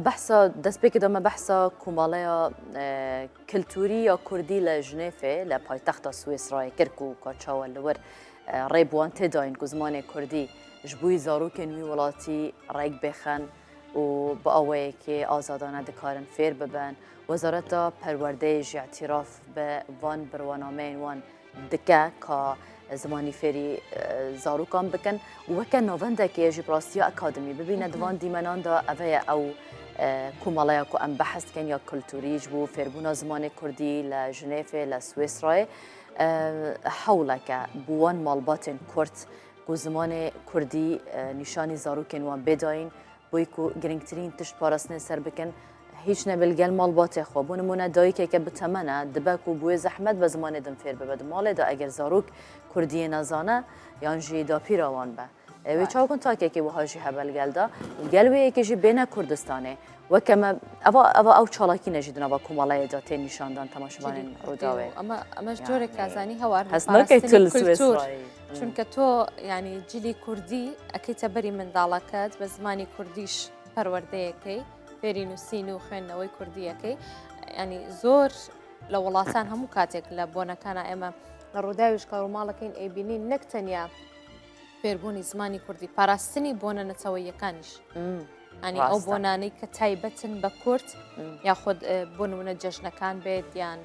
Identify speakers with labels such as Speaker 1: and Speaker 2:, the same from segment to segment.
Speaker 1: بحثا دەست پێ کردەمە بەحسا کۆمەڵەیە کلتوریە کوردی لە ژنێفێ لە پایتەختە سوێسرای کرد و کاچاوە لەوەر ڕێبوان تێداین و زمانی کوردی ji بووی zarokên wî welatî rêk bêxin û bi awayekê azadane dikarin fêr bibin. Wezareta Perwerdeyê jî îtiraf bi van birwanameyên wan dike ka zimanî fêrî zarokan bikin û weke navendekê jî rastiya akademî bibîne di van dîmenan da ev ye ew کۆمەڵەیە ku em behs dikin ya kulturî ji bo fêrbûna zimanê Kurdî li Jinêfê li Swêsrayê hewleke bi wan malbatên Kurd ku zimanê Kurdî nîşanî zarokên wan bêdayîn boî ku girîngtirîn tişt parastinê ser bikin hiç ne bilgel malbatê xwe bû nimûne dayîkeke bi temene dibe ku bûyê zehmet be zimanê din fêr bibe di malê de eger zarok Kurdiyê nezane yan jî dapîra wan be wê çawakin takekê wiha jî hebelgel da gel wê yekê jî bêne Kurdistanê wekeme eva ew çalakîne jî di nava komaleyê da tê nîşandan temaşevanên Rûdawê
Speaker 2: ama ji corekî zanî hewar
Speaker 1: hez nake tu li Swêsrayê
Speaker 2: çunke to yanî cilî Kurdî ekîte berî mindaleket bi zimanî Kurdîş perwerdeyekê fêrî nûsîn û xwendinewey Kurdiyekê yanî zor li welatan hemû katek li bonekana eme li Rûdawê ji karûmalekên ê bînîn nek tenya fêrbûnî zimanî Kurdî parastinî bona neteweyyekanîş yani ew bonanî ke taybet in be Kurd yaxud bo nimûne cejnekan bêt yan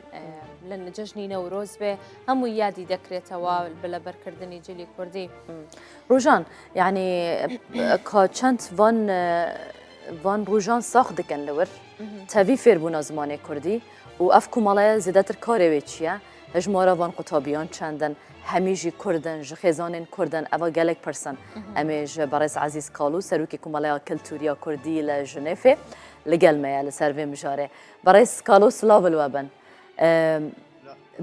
Speaker 2: li cejnî Newroz bê hemû yadî dekirêtewa bi leberkirdinê cilî Kurdî.
Speaker 1: Rojan yani ka çend van rojan sax dikin li wir tevî fêrbûna zimanê Kurdî û ev komaleya zêdetir karê wê çi ye hejmara van qutabiyan çendin hemî jî Kurdin ji xêzanên Kurdin eva gelek pirsin em ê ji berez Ezîz Kalû serokê komeleya kultûriya Kurdî li Jinêfê li gel me ye li ser vê mijarê berez Kalû silav li we bin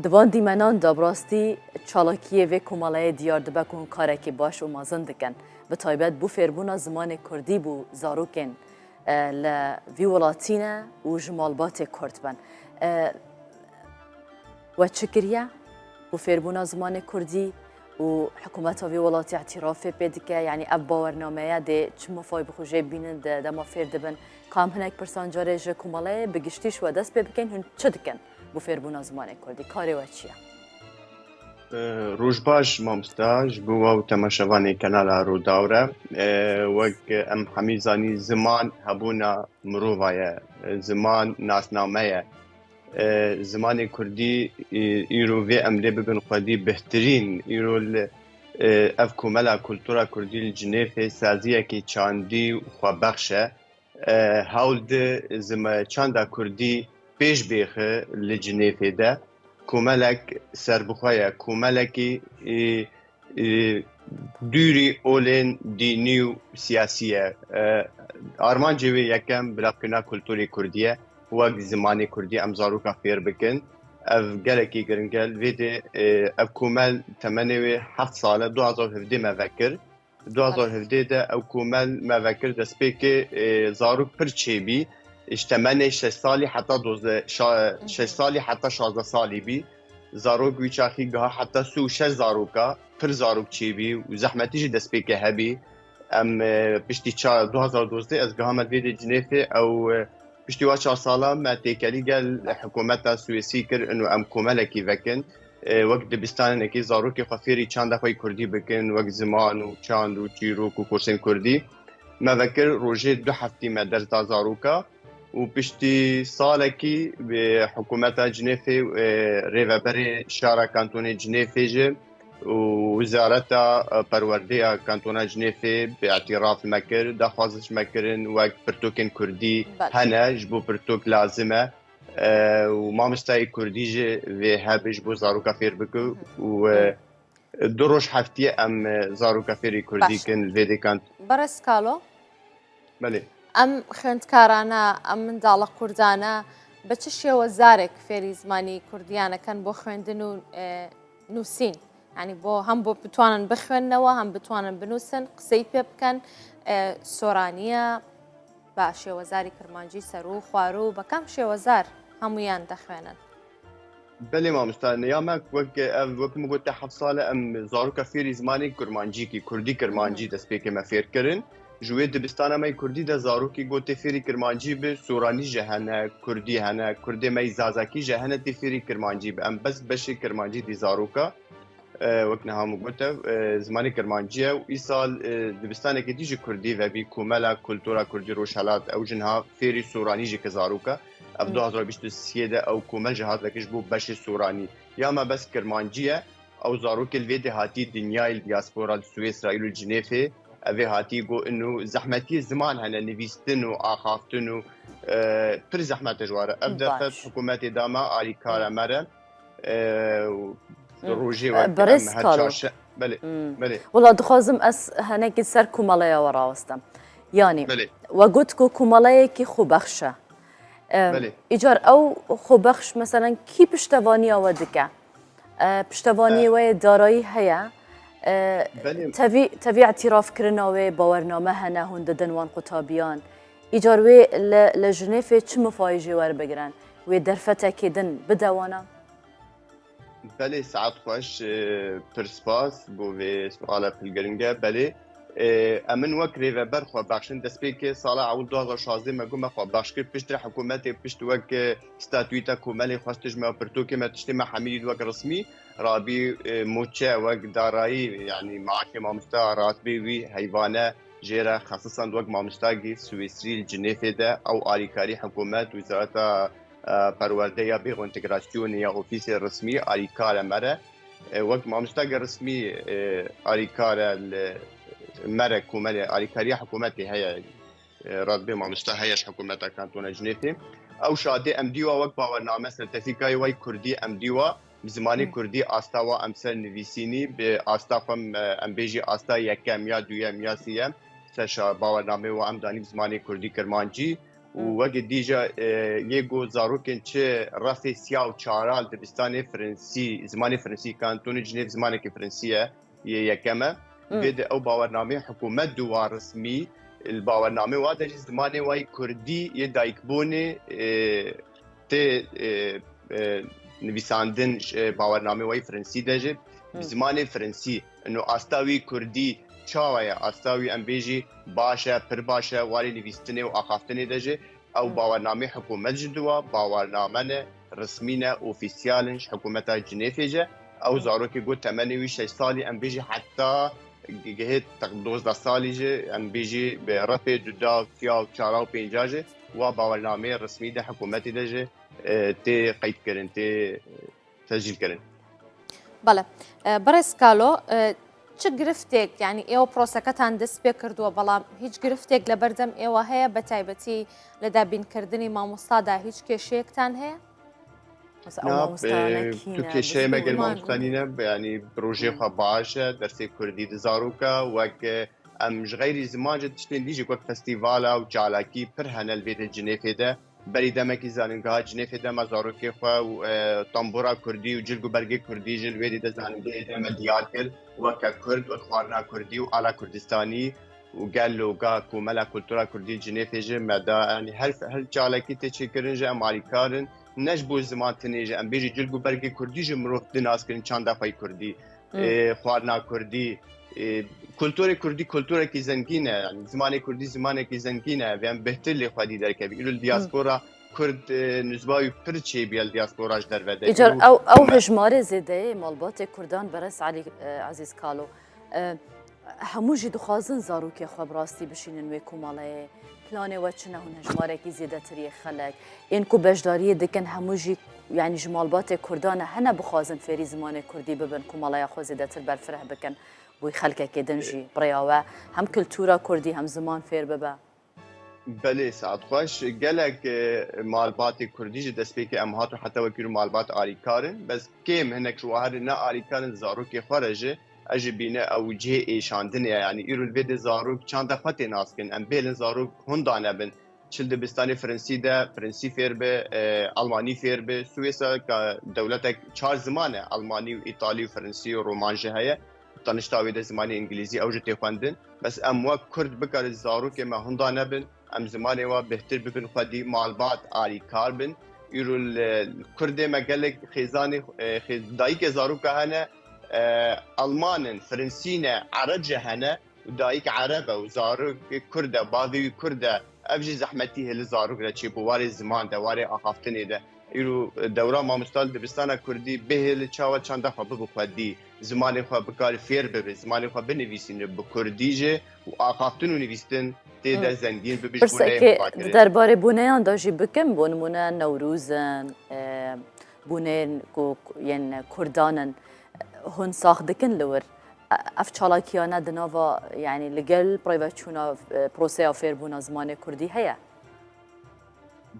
Speaker 1: di van dîmenan da bi rastî çalakiyê vê komeleyê diyar dibe ku hûn karekî baş û mezin dikin bi taybet bû fêrbûna zimanê Kurdî bû zarokên li vî welatî ne û ji malbatê Kurd bin we çi kiriye بۆ fêrbûna zimanê Kurdî û hikûmeta vê welatî îtirafê pê dike yanî ev bawernameya dê çi mafay bixwe bînin de dema fêr dibin kam hinek pirsan carê ji komeleyê bi giştî ji we dest pê bikin hûn çi dikin bû fêrbûna zimanê Kurdî karê we çi ye
Speaker 3: Rojbaş mamosta ji bo we û temaşevanê kanala Rûdawre wek em hemî zanî ziman hebûna mirova ye ziman nasname ye zimanê Kurdî îro vê em lê bibin xwedî bihtirîn îro li ev komela kultura Kurdî li Jinêfê saziyekî çandî û xwebexş e hewl di çanda Kurdî pêş bêxe li Jinêfê de komelek serbixwe ye komelekî dûrî olên dînî û siyasî ye armancê wê yekem bilavkirina kulturê Kurdî ye wek zimanê Kurdî em zaroka fêr bikin ev gelekî giring e vê de ev komel temenê wê 7 sal e 2017 me vekir 2017 de ew komel me vekir destpêkê zarok pir çêbî ji temenê 6 salî heta 6 salî heta 16 salî bî zarok wî çaxî giha heta 36 zaroka pir zarok çêbî û zehmetî jî destpêkê hebî em piştî 2012 ez gihame vê de Jinêfê ew piştî wa 4 salan me têkelî gel hikûmeta Swêsî kir û em komelekî vekin wek dibistanekî zarokê xwe fêrî çanda xwe Kurdî bikin wek ziman û çand û çîrok û kursên Kurdî me vekir rojê 2 heftî me ders da zaroka û piştî salekî hikûmeta Jinêfê rêveberê şara kantonê Jinêfê jî û wizareta perwerdeya kantona Jinêfê bi îtiraf me kir daxwaziş me kirin wek pirtûkên Kurdî hene ji bo pirtûk lazim e û mamostayê Kurdî jî vê hebê ji bo zaroka fêr bike û du roj heftiye em zaroka fêrî Kurdî kin vê dê kant
Speaker 2: Berez Kalo
Speaker 3: belê
Speaker 2: em xwendkarane em mendala Kurdane bi çi şêwezarek fêrî zimanî Kurdiyan ekin bo xwendin û nûsîn yani bo hem bo bitwanin bixwînewa hem bitwanin binûsin qiseyî pê bikin soraniye ba şêwezarî Kirmancî serû xwarû bi kam şêwezar hemûyan dixwînin
Speaker 3: belê mamosta ya me wek ev wekim gote 7 sal em zaroka fêrî zimanê Kurmancî Kurdî Kirmancî destpêkê me fêr kirin جوی دبستان مای کردی ده زاروکی گو تفیری کرمانجی به سورانی جهنه کردی هنه کردی مای زازاکی جهنه تفیری کرمانجی به ام بس بشی کرمانجی دی زاروکا وقت هم گفته زمانی کرمانجیه و این سال دبستان که دیجی کردی و بی کوملا کلتورا کردی روشالات او جنها فیری سورانی جی که زاروکا اب 2023 او کومل جهات وکش بو بشی سورانی یا ما بس کرمانجیه او زاروک الویدی هاتی دنیای دیاسپورا سوی اسرائیل و جنیفه اوی هاتی گو انو زحمتی زمان هنه نویستن و آخافتن و پر زحمت جواره ابدفت حکومت داما آلی کار مره روجي
Speaker 1: بريس كالو
Speaker 3: بله
Speaker 1: والله دخوازم اس هناك سر كوماليا وراوستم يعني
Speaker 3: بله
Speaker 1: وقلتكو كوماليا كي خوبخشه
Speaker 3: بله
Speaker 1: ايجار او خوبخش مثلا كي پشتواني ودكه پشتواني و دارایی هيا تبي اعتراف كرنا و باورنامه هنا هند دنوان قطابيان ايجار و لجنيفه چه مفايجي ور بگرن و درفته كدن بدوانا
Speaker 3: بله ساعت خوش پرسپاس بو و سوالا پلگرنگه بله امن وک ریو برخوا بخشن دسپیک سال اول 2016 مگم خو بخش کرد پشت حکومت پشت وک استاتویتا کومل خواستش ما پرتو که ما تشتم حمید وک رسمی رابی موچه وک دارایی یعنی معاک مامستا راتبی وی حیوانه جيرا خصوصا وق مامستاقي سويسري الجنيفي ده او آليكاري حكومات وزارة پروردهیا بیغ انتگراسیون یا اوفیس رسمی آلیکار مره وقت مامستاق رسمی آلیکار مره کومل آلیکاری حکومتی هیا رادبه مامستا هیاش حکومتا کانتون جنیفی او شاده امدیوا وقت باورنامه سرتفیکای وی کردی امدیوا بزمانی کردی آستاوا امسر نویسینی به آستافم امبیجی آستا یکم یا دویم یا سیم سشا باورنامه و امدانی بزمانی کردی کرمانجی وقت دیجا یکو زاروکن چه رفع سیاه و چارال دبستان فرنسی زمان فرنسی کانتون جنیف زمانی که فرنسیه یکمه بده او باورنامه حکومت دوار رسمی الباورنامه واده زمان وای کردی یه دایکبونه ته نویساندن باورنامه وای فرنسی دجه زمان فرنسی انو آستاوی کردی چاویا آستاوی امبیجی باشه پر باشه ولی نویستنه و آخافتنه دجه او باورنامه حکومت جدوا باورنامه رسمینه اوفیسیالنش حکومت جنیفیجه او زاروکی گو 86 سالی امبیجی حتی گهت 12 سالی جه امبیجی به رفع دودا فیا و چارا و پینجا جه و باورنامه رسمی ده حکومتی دجه تی قید کرن تی تسجیل کرن
Speaker 2: بله برس کالو چه گرفتێک یعنی ئێوە پرۆسەکەتان دەست پێ کردووە بەڵام هیچ گرفتێک لە بەردەم ئێوە هەیە بە تایبەتی لە دابینکردنی مامۆستادا هیچ کێشەیەکتان هەیە؟
Speaker 3: تو کێشەیە مەگەر مامۆستانینە ینی پرۆژێ خوا باشە دەرسێ کوردی دزاروکە وەک ئەم ژغەیری زمانجە تشتێن دیژی وەک فەستیڤالا و چالاکی پر هەنە لەبێتە جنێفێدە بەری دەمەکی زانینگەها جنێفێدە مەزاروکێ خوا و تەمبۆرا کوردی و جلگ و بەرگی کوردی ژل وێری دەزانینگەی دەمە دیار کرد وەکە کورد وەک خواردنا کوردی و ئالا کوردستانی و گەل لۆگا کومەلا کولتورا کوردی جنێفێژە مەدا ینی هەر چالاکی تێچێکردنژە ئەم ئالیکارن نەش بۆ زمان تنێژە ئەم بێژی جلگ و بەرگی کوردیژە مرۆڤ دناسکردن چانداپای کوردی خواردنا کوردی کلتور کردی کلتورێکی زەنگینە زمانی کوردی زمانێکی زەنگینە بیان بهتر لێ خودی دەرکەوی ئیرۆ دیاسپۆرا کورد نزباوی پر چێ بیال دیاسپۆراش دەربەدە
Speaker 1: ئیجار ئەو هژمارە زێدەیە ماڵباتێ کوردان بەرەس علی عزیز کالۆ هەمووژی دخوازن زاروکێ خوا بڕاستی بشینن وێ کوماڵەیە پلانێوە چنە هون هژمارێکی زێدەتریە خەلک ئێن کو بەشداریە دکەن هەمووژی یعنی ji malbatê Kurdan hene bixwazin fêrî zimanê Kurdî bibin ku malaya xwe zêdetir berfireh bikin bû xelkekê din jî birêya we hem kultura Kurdî hem ziman fêr bibe.
Speaker 3: Belê saet xweş gelek malbatê Kurdî ji destpêkê em hat û heta wekî malbat alîkarin bez kêm hinek ji waherî ne alîkarin zarokê xwe re jî ez jî bîne ew cihê êşandinê yanî îro li vê de zarok çanda xwe tê naskin em bêlin zarok hunda nebin çil dibistanê Fransî de Fransî fêr be Almanî fêr be Swêsa dewletek çar ziman e Almanî û Îtalî û Fransî û Roman jî heye danişta wê de zimanê İngilîzî ew jî tê xwendin bes em wek Kurd bikarin zarokê me hunda nebin em zimanê we bihtir bikin xwedî malbat alîkar bin îro Kurdê me gelek xêzanê dayîkê zaroka hene Almanin Fransî ne Erece hene ودایک عربه و زاروک کرده باوی کرده افجی زحمتی هل زاروک را چی بواری زمان دواری آخافتنی ده ایرو دورا ما مستال دبستان کردی به هل چاوت چند خواب بخوادی زمان خواب بکار فیر ببی زمان خواب بنویسین بکردیجه و آخافتن و نویسن تیده زنگین ببیش
Speaker 1: برسه
Speaker 3: بونه
Speaker 1: که
Speaker 3: مفاکره
Speaker 1: درباره بونیان داجی بکن بونمونه نوروزن بونین کو ین کردانن هون ساخت دکن لور اف چالاکیانه دنوا يعني لقل برايفاتشونا بروسيا فير بونا زمان كردي هيا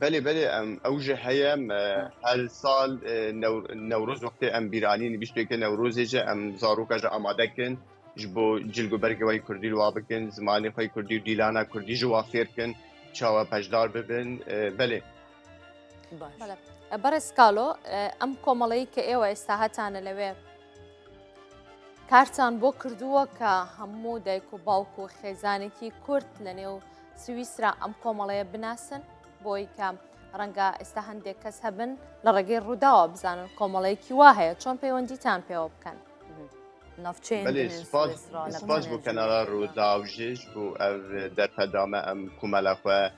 Speaker 3: بله اوجه هيا هر سال نوروز وقت ام بیرانی بیشتر که نوروز جه ام زاروکا جه آماده کن جبو جلگو برگه وای کردی لوا بکن زمانی خوی کردی و دیلانا کردی جوا فیر کن چاوا پجدار ببن بله
Speaker 1: باش
Speaker 2: برس کالو ام کۆمەڵەیی کە ئێوە ئێستا هەتانە لەوێ کارتان بۆ کردووە کە هەموو دایک و باوک و خێزانێکی کورد لە نێو سویسرا ئەم کۆمەڵەیە بناسن بۆی کە ڕەنگە ئێستا هەندێک کەس هەبن لە ڕێگەی ڕووداوە بزانن کۆمەڵەیەکی وا هەیە چۆن پەیوەندیتان پێوە بکەن
Speaker 1: نافچین
Speaker 3: بله سپاس بو کنارا رو داوجش بو او در پدامه ام کوملا خو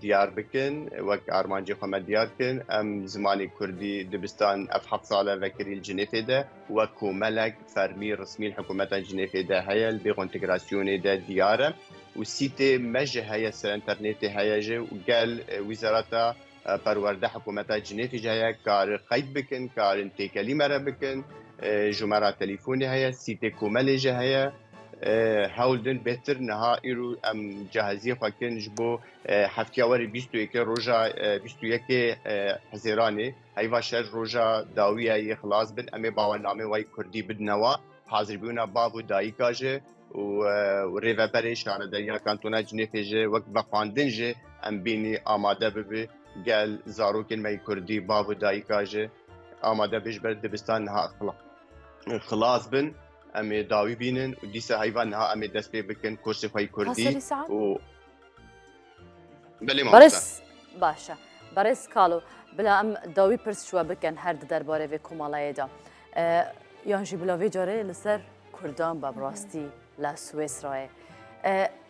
Speaker 3: دیار بکن وک ارمانجی خو دیار کن ام زمانی کردی دبستان اف 7 ساله وکری الجنیفه ده و کوملک فرمی رسمی الحکومت الجنیفه ده هيا البيغ انتجراسيون ده دیاره و سیت مجه هيا سر انترنت هيا جه و قال وزارتا پرورده حکومت الجنیفه جه کار قید بکن کار انتکلی مره بکن جمعه تليفوني هيا سيتي كومالي هيا هاولدن بهتر نها ايرو ام جاهزيه خاكن جبو حفتيا وري 21 روجا 21 حزيراني هيوا شر روجا داويه يخلاص بن امي باوالنامه واي كردي بدنوا حاضر بيونا بابو دايكاجه و ريفا بريش على دريا كانتونا جنيفيجي وقت بخواندنجه ام بيني آماده ببي قال زاروكن مي كردي بابو دايكاجه آماده بيش برد دبستان نها خلاص بن امي داوي بينن وديسا هيفان ها امي دست بي بكن كورسي خوي كردي و بلي ما
Speaker 1: برس باشا برس كالو بلا ام داوي برس شو بكن هر درباره في كومالاي دا يانجي بلا في جاره لسر كردان ببراستي لا سويسرا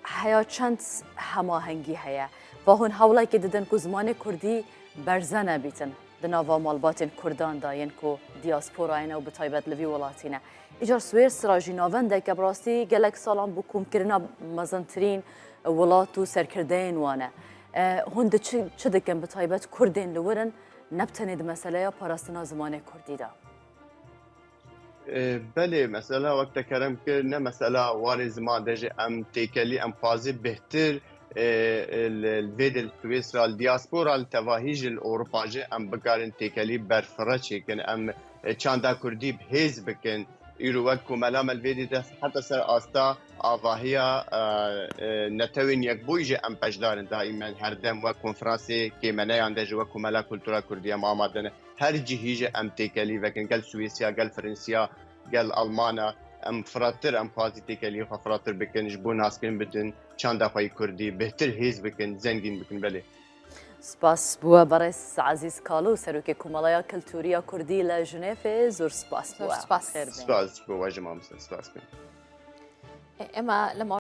Speaker 1: هيا چند هماهنگی هيا و هون حولا که ددن کو زمان کردی برزنه بیتن دناوا مالباتن کردان دا ین کو دیاسپورا اینا و بتایبت لوی ولاتینا ایجار سویسرا جناونده که براستی گلک سالان بکوم کرنا مزنترین ولاتو سرکردین وانه هون ده چه دکن بتایبت کردین لورن نبتنید مسئله پاراستنا زمان کردی دا
Speaker 3: بله مسئله وقت کرم که نه مسئله وار زمان دجه ام تیکلی ام قاضی بهتر الفيد السويسرا الدياسبورا التواهيج الاوروبا ام بقارن تيكالي برفراتشي كان ام چاندا كردي بهيز بكن يرو وكو ملام الفيدي ده حتى سر استا اواهيا نتوين يكبويجي ام بجدارن دائما هردم وكونفرانسي كيمناي عندج وكو ملا كولتورا كرديه مامادن هر جهيج ام تيكالي وكن قال سويسيا قال فرنسيا قال المانا ام فراتر ام قاضي تيكالي فراتر بكن جبون هاسكن بدن چاندا خوي كردي بهتر هيز بكن زنگين بكن بله
Speaker 1: سپاس بوا برس عزیز کالو سروک کومالای کلتوریا کردی لجنیف زور سپاس بوا
Speaker 2: سپاس
Speaker 3: سپاس بوا جماعه سپاس
Speaker 2: اما لما